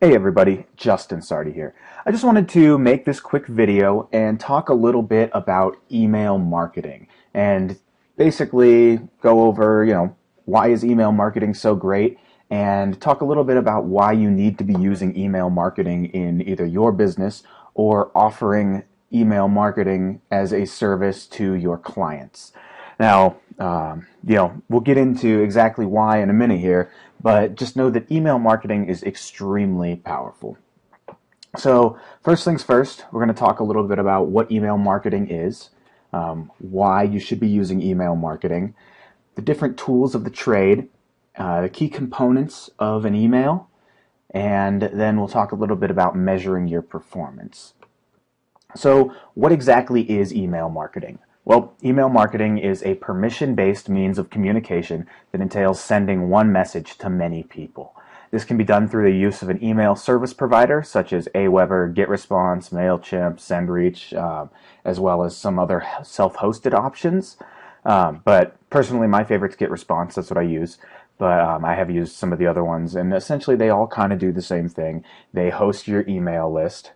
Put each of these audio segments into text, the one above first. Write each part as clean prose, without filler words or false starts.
Hey everybody, Justin Sardi here. I just wanted to make this quick video and talk a little bit about email marketing and basically go over, why is email marketing so great and talk a little bit about why you need to be using email marketing in either your business or offering email marketing as a service to your clients. Now, we'll get into exactly why in a minute here, but just know that email marketing is extremely powerful. So, first things first, we're going to talk a little bit about what email marketing is, why you should be using email marketing, the different tools of the trade, the key components of an email, and then we'll talk a little bit about measuring your performance. So, what exactly is email marketing? Well, email marketing is a permission-based means of communication that entails sending one message to many people. This can be done through the use of an email service provider such as Aweber, GetResponse, MailChimp, SendReach, as well as some other self-hosted options. But personally, my favorite's GetResponse. That's what I use. But I have used some of the other ones, and essentially they all kind of do the same thing. They host your email list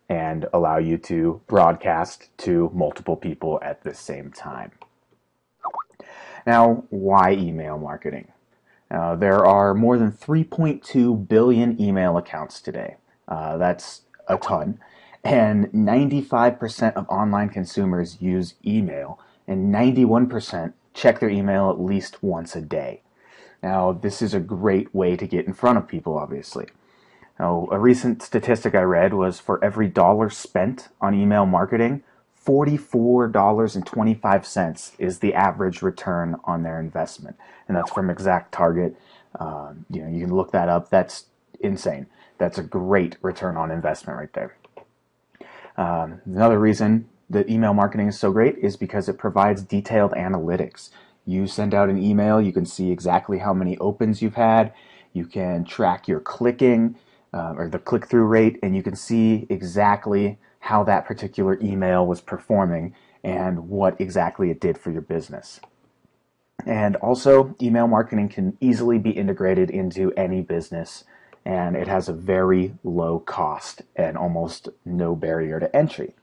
and allow you to broadcast to multiple people at the same time. Now, why email marketing? There are more than 3.2 billion email accounts today. That's a ton. And 95% of online consumers use email, and 91% check their email at least once a day. Now, this is a great way to get in front of people, obviously. Now, a recent statistic I read was for every dollar spent on email marketing, $44.25 is the average return on their investment. And that's from Exact Target. You can look that up. That's insane. That's a great return on investment right there. Another reason that email marketing is so great is because it provides detailed analytics. You send out an email, you can see exactly how many opens you've had. You can track your clicking, or the click-through rate, and you can see exactly how that particular email was performing and what exactly it did for your business. And also, email marketing can easily be integrated into any business, and it has a very low cost and almost no barrier to entry.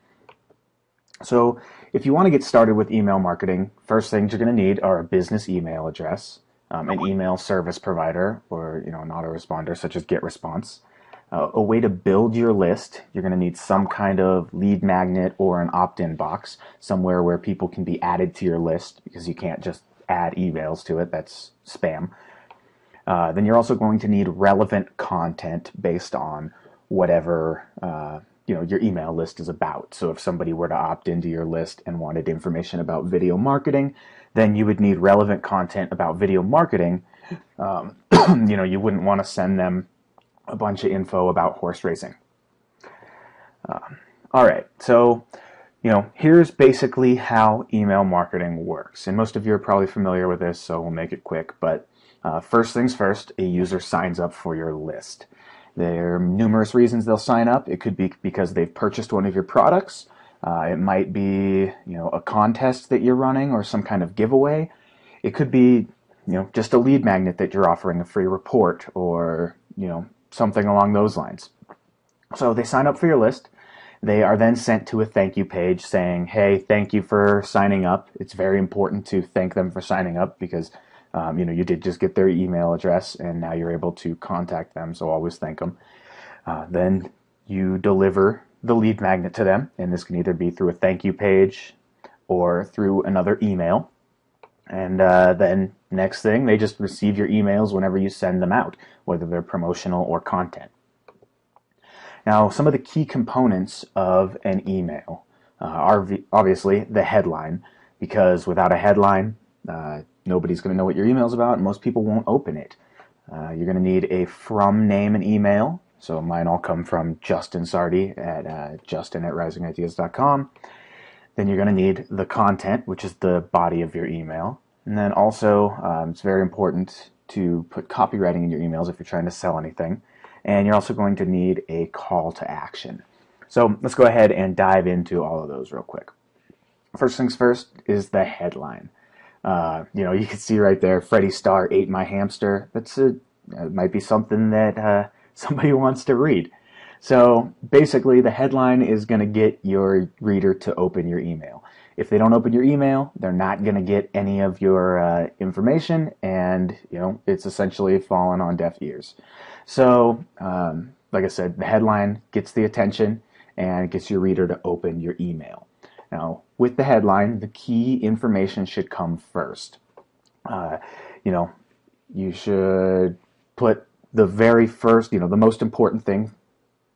So, if you want to get started with email marketing, first things you're going to need are a business email address, an email service provider, or an autoresponder such as GetResponse. A way to build your list, you're going to need some kind of lead magnet or an opt-in box, somewhere where people can be added to your list, because you can't just add emails to it, that's spam. Then you're also going to need relevant content based on whatever your email list is about. So if somebody were to opt into your list and wanted information about video marketing, then you would need relevant content about video marketing. You wouldn't want to send them a bunch of info about horse racing. All right, so here's basically how email marketing works, and most of you are probably familiar with this, so we'll make it quick. But first things first, a user signs up for your list. There are numerous reasons they'll sign up. It could be because they've purchased one of your products. It might be a contest that you're running or some kind of giveaway. It could be just a lead magnet that you're offering, a free report, or something along those lines. So they sign up for your list. They are then sent to a thank you page saying, hey, thank you for signing up. It's very important to thank them for signing up because you did just get their email address and now you're able to contact them, so always thank them. Then you deliver the lead magnet to them, and this can either be through a thank you page or through another email. And then next thing, they just receive your emails whenever you send them out, whether they're promotional or content. Now, some of the key components of an email are obviously the headline, because without a headline, nobody's going to know what your email is about, and most people won't open it. You're going to need a from name and email. So mine all come from Justin Sardi at justin@risingideas.com. Then you're going to need the content, which is the body of your email. And then also, it's very important to put copywriting in your emails if you're trying to sell anything. And you're also going to need a call to action. So let's go ahead and dive into all of those real quick. First things first is the headline. You can see right there, Freddie Starr ate my hamster. It might be something that Somebody wants to read. So basically, the headline is going to get your reader to open your email. If they don't open your email, they're not going to get any of your information, and it's essentially fallen on deaf ears. So, like I said, the headline gets the attention and gets your reader to open your email. Now, with the headline, the key information should come first. You should put the very first, the most important thing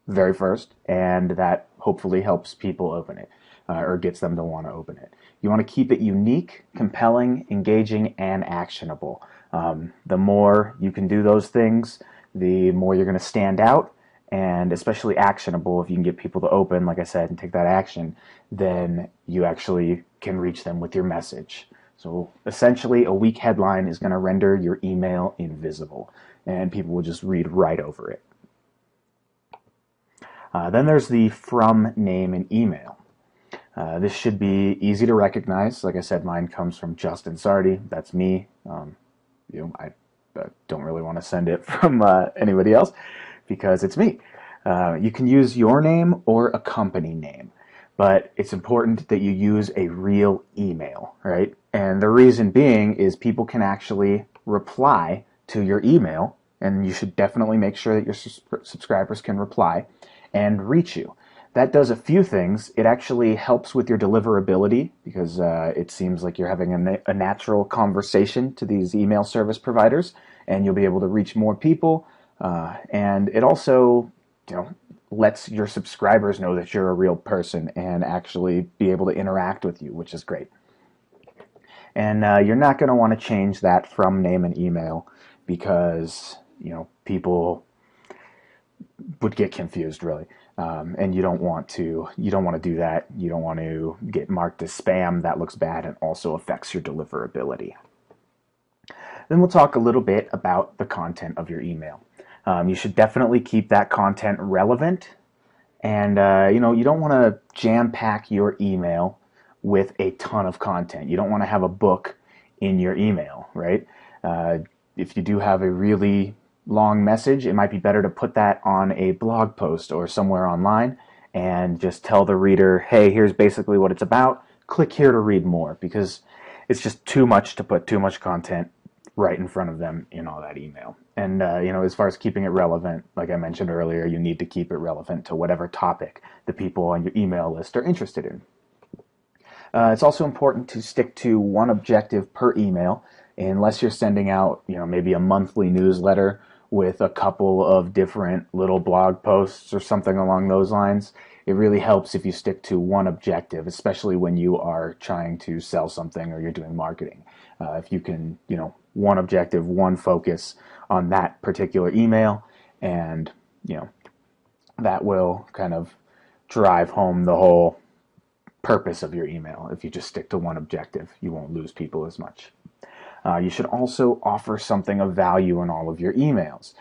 very first, and that hopefully helps people open it or gets them to want to open it. You want to keep it unique, compelling, engaging, and actionable. The more you can do those things, the more you're going to stand out, and especially actionable. If you can get people to open, like I said, and take that action, then you actually can reach them with your message. So essentially, a weak headline is going to render your email invisible, and people will just read right over it. Then there's the from, name, and email. This should be easy to recognize. Like I said, mine comes from Justin Sardi. That's me. I don't really want to send it from anybody else because it's me. You can use your name or a company name, but it's important that you use a real email, right? And the reason being is people can actually reply to your email, and you should definitely make sure that your subscribers can reply and reach you. That does a few things. It actually helps with your deliverability because it seems like you're having a natural conversation to these email service providers, and you'll be able to reach more people. And it also, lets your subscribers know that you're a real person and actually be able to interact with you, which is great. And you're not going to want to change that from, name, and email because people would get confused, really. And you don't want to do that. You don't want to get marked as spam. That looks bad and also affects your deliverability. Then we'll talk a little bit about the content of your email. You should definitely keep that content relevant, and you don't want to jam-pack your email with a ton of content. You don't want to have a book in your email, right? If you do have a really long message, it might be better to put that on a blog post or somewhere online and just tell the reader, hey, here's basically what it's about. Click here to read more, because it's just too much to put too much content right in front of them in all that email. And as far as keeping it relevant, like I mentioned earlier, you need to keep it relevant to whatever topic the people on your email list are interested in. It's also important to stick to one objective per email, unless you're sending out, maybe a monthly newsletter with a couple of different little blog posts or something along those lines. It really helps if you stick to one objective, especially when you are trying to sell something or you're doing marketing. If you can, one objective, one focus on that particular email, and, that will kind of drive home the whole purpose of your email. If you just stick to one objective, you won't lose people as much. You should also offer something of value in all of your emails.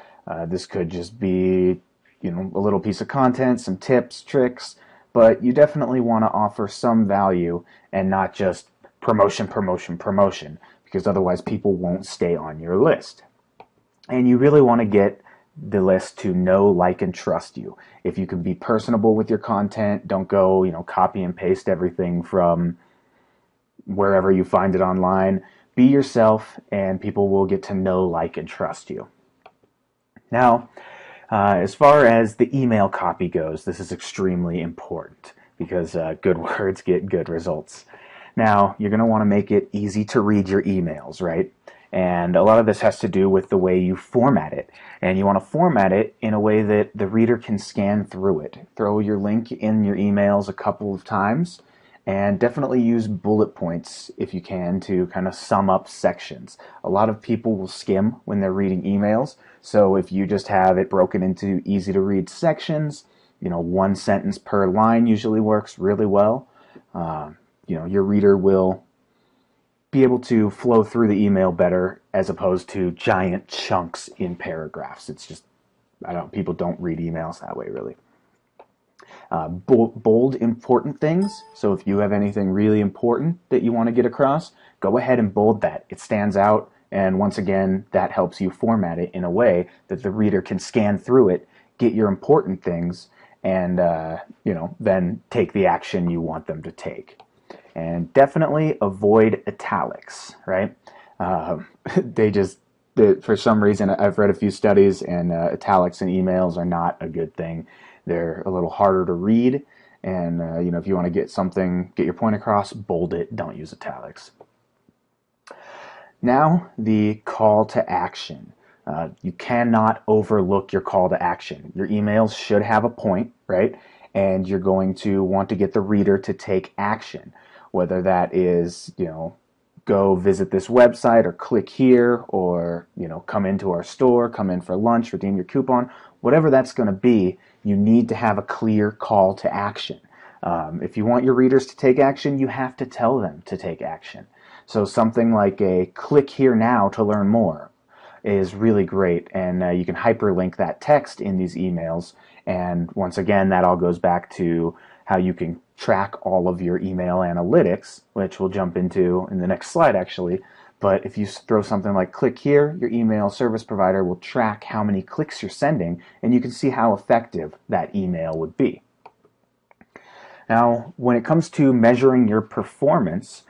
This could just be, a little piece of content, some tips, tricks, but you definitely want to offer some value and not just promotion, promotion, promotion, because otherwise people won't stay on your list. And you really want to get the list to know, like, and trust you. If you can be personable with your content, don't go, copy and paste everything from wherever you find it online. Be yourself, and people will get to know, like, and trust you. Now, as far as the email copy goes, this is extremely important because good words get good results. Now, you're going to want to make it easy to read your emails, right? And a lot of this has to do with the way you format it. And you want to format it in a way that the reader can scan through it. Throw your link in your emails a couple of times, and definitely use bullet points if you can to kind of sum up sections. A lot of people will skim when they're reading emails, so if you just have it broken into easy to read sections, one sentence per line usually works really well. Your reader will be able to flow through the email better as opposed to giant chunks in paragraphs. It's just, people don't read emails that way, really. Bold important things. So if you have anything really important that you want to get across, go ahead and bold that. It stands out And once again, that helps you format it in a way that the reader can scan through it, get your important things, and then take the action you want them to take. And definitely avoid italics, right? For some reason, I've read a few studies, and italics in emails are not a good thing. They're a little harder to read, and if you want to get your point across, bold it. Don't use italics. Now, the call to action. You cannot overlook your call to action. Your emails should have a point, right? And you're going to want to get the reader to take action, whether that is, go visit this website or click here or, come into our store, come in for lunch, redeem your coupon, whatever that's going to be, you need to have a clear call to action. If you want your readers to take action, you have to tell them to take action. So something like a click here now to learn more is really great, and you can hyperlink that text in these emails, and once again that all goes back to how you can track all of your email analytics, which we'll jump into in the next slide actually. But if you throw something like click here, your email service provider will track how many clicks you're sending, and you can see how effective that email would be. Now, when it comes to measuring your performance,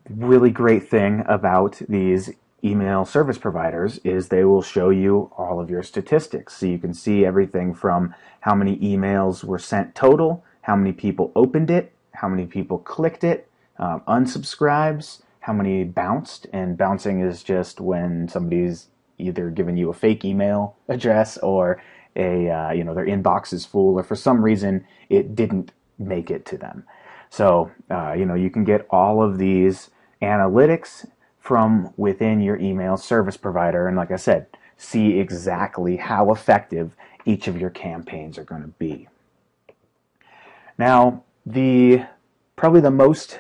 really great thing about these email service providers is they will show you all of your statistics. So you can see everything from how many emails were sent total, how many people opened it, how many people clicked it, unsubscribes, how many bounced, and bouncing is just when somebody's either given you a fake email address or their inbox is full, or for some reason it didn't make it to them. So you can get all of these analytics from within your email service provider, and like I said, see exactly how effective each of your campaigns are going to be. Now, probably the most,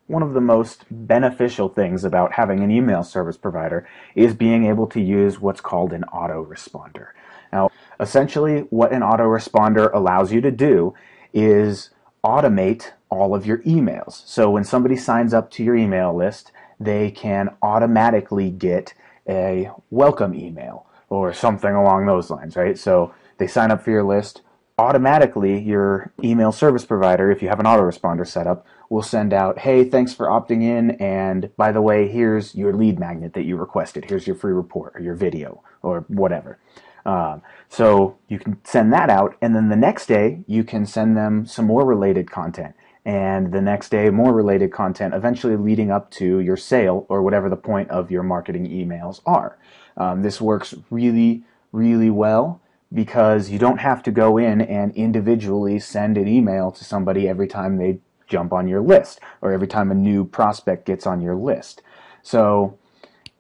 one of the most beneficial things about having an email service provider is being able to use what's called an autoresponder. Now, essentially, what an autoresponder allows you to do is automate all of your emails. So when somebody signs up to your email list, they can automatically get a welcome email or something along those lines, right? So they sign up for your list, automatically your email service provider, if you have an autoresponder set up, will send out, hey, thanks for opting in, and by the way, here's your lead magnet that you requested, here's your free report or your video or whatever. So you can send that out, and then the next day you can send them some more related content, and the next day more related content, eventually leading up to your sale or whatever the point of your marketing emails are. This works really, really well because you don't have to go in and individually send an email to somebody every time they jump on your list or every time a new prospect gets on your list. So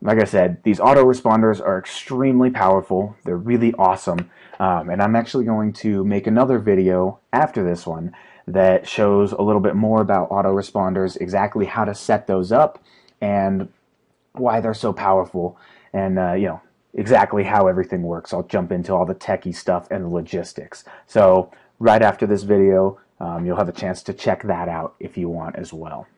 like I said, these autoresponders are extremely powerful. They're really awesome. And I'm actually going to make another video after this one that shows a little bit more about autoresponders, exactly how to set those up and why they're so powerful, and exactly how everything works. I'll jump into all the techie stuff and the logistics. So right after this video, you'll have a chance to check that out if you want as well.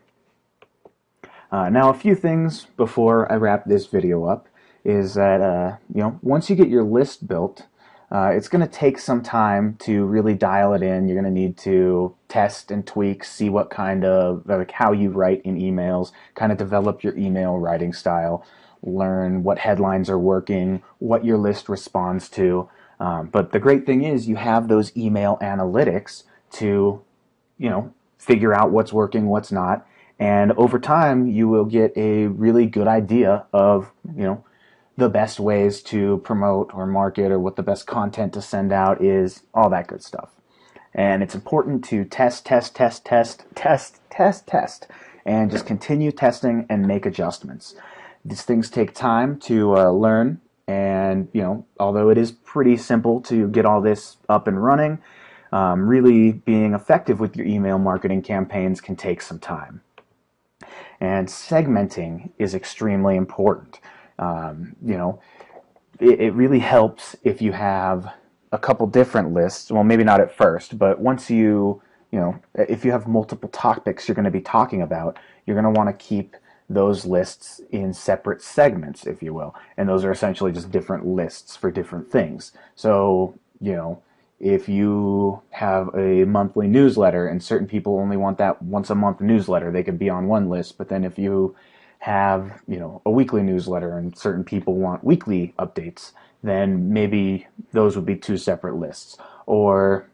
Now, a few things before I wrap this video up is that once you get your list built, it's going to take some time to really dial it in. You're going to need to test and tweak, see what kind of, like how you write in emails, kind of develop your email writing style, learn what headlines are working, what your list responds to. But the great thing is you have those email analytics to, figure out what's working, what's not. And over time, you will get a really good idea of, the best ways to promote or market or what the best content to send out is, all that good stuff. And it's important to test, and just continue testing and make adjustments. These things take time to learn, and, although it is pretty simple to get all this up and running, really being effective with your email marketing campaigns can take some time. And segmenting is extremely important. It really helps if you have a couple different lists. Well, maybe not at first, but once you if you have multiple topics you're going to be talking about, you're going to want to keep those lists in separate segments, if you will. And those are essentially just different lists for different things. So, if you have a monthly newsletter and certain people only want that once a month newsletter, they could be on one list. But then if you have, a weekly newsletter and certain people want weekly updates, then maybe those would be two separate lists. Or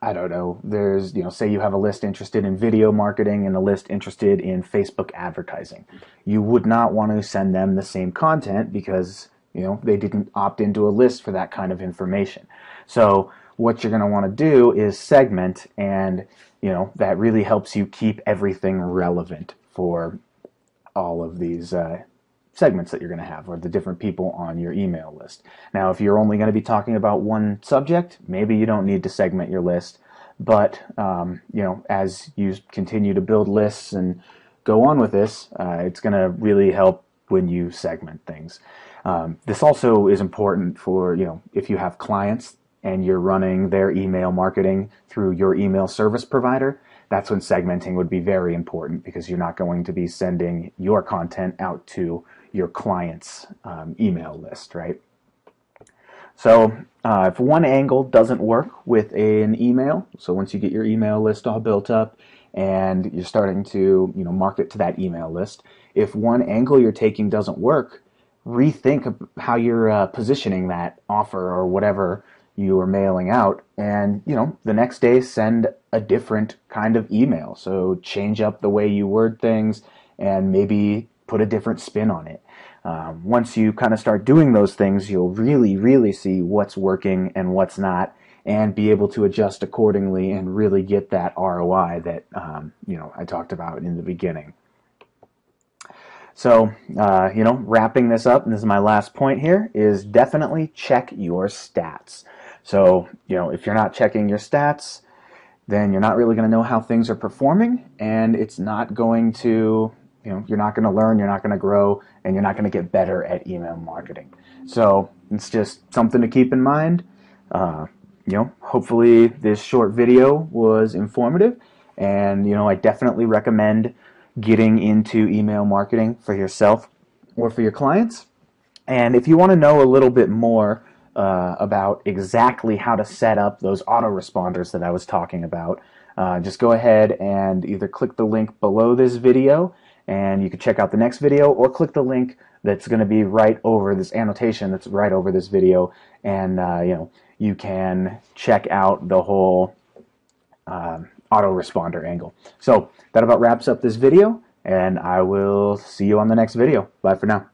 I don't know, there's, say you have a list interested in video marketing and a list interested in Facebook advertising. You would not want to send them the same content because, they didn't opt into a list for that kind of information. So what you're going to want to do is segment, and, that really helps you keep everything relevant for all of these segments that you're going to have, or the different people on your email list. Now, if you're only going to be talking about one subject, maybe you don't need to segment your list. But as you continue to build lists and go on with this, it's going to really help when you segment things. This also is important for if you have clients and you're running their email marketing through your email service provider. That's when segmenting would be very important, because you're not going to be sending your content out to your client's email list, right? So if one angle doesn't work with an email, so once you get your email list all built up and you're starting to market to that email list, if one angle you're taking doesn't work, rethink how you're positioning that offer or whatever you are mailing out, and the next day send a different kind of email. So change up the way you word things and maybe put a different spin on it. Once you kind of start doing those things, you'll really see what's working and what's not, and be able to adjust accordingly and really get that ROI that I talked about in the beginning. So, wrapping this up, and this is my last point here, is definitely check your stats. So, if you're not checking your stats, then you're not really going to know how things are performing, and it's not going to, you're not going to learn, you're not going to grow, and you're not going to get better at email marketing. So it's just something to keep in mind. Hopefully this short video was informative, and, I definitely recommend getting into email marketing for yourself or for your clients. And if you want to know a little bit more about exactly how to set up those autoresponders that I was talking about, just go ahead and either click the link below this video and you can check out the next video, or click the link that's going to be right over this annotation that's right over this video, and you can check out the whole autoresponder angle. So that about wraps up this video, and I will see you on the next video. Bye for now.